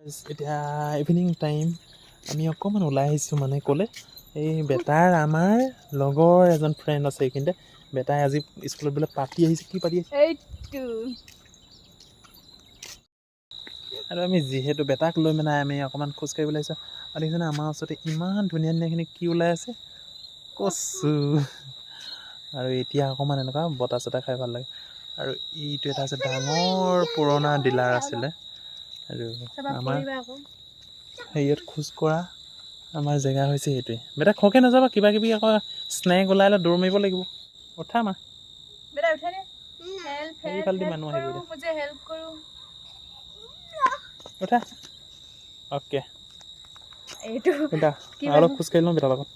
এতিয়া evening time আমি অকণমান ওলাই আহিছোঁ মানে ক'লে এই বেটাৰ আমাৰ লগৰ এজন ফ্ৰেণ্ড আছে এইখিনিতে বেটাই আজি স্কুলত বোলে পাতি আহিছে কি পাতি আহিছে আৰু আমি যিহেতু বেটাক লৈ মানে আমি অকণমান খোজকাঢ়িবলৈ আহিছোঁ আৰু দেখিছেনে আমাৰ ওচৰতে ইমান ধুনীয়া ধুনীয়াখিনি কি ওলাই আছে কচু আৰু এতিয়া অকণমান এনেকুৱা বতাহ চতাহ খাই ভাল লাগে আৰু এইটো এটা আছে ডাঙৰ পুৰণা ডিলাৰ আছিলে আৰু আমাৰ হেৰিয়ত খোজ কঢ়া আমাৰ জেগা হৈছে সেইটোৱে বেটা খৰকৈ নাযাবা কিবা কিবি আকৌ স্নেক ওলাই লৈ দৌৰ মাৰিব লাগিব উঠা মা সেইফালেদি মানুহ আহিব উঠা অ'কে অলপ খোজকাঢ়ি লওঁ বেটাৰ লগত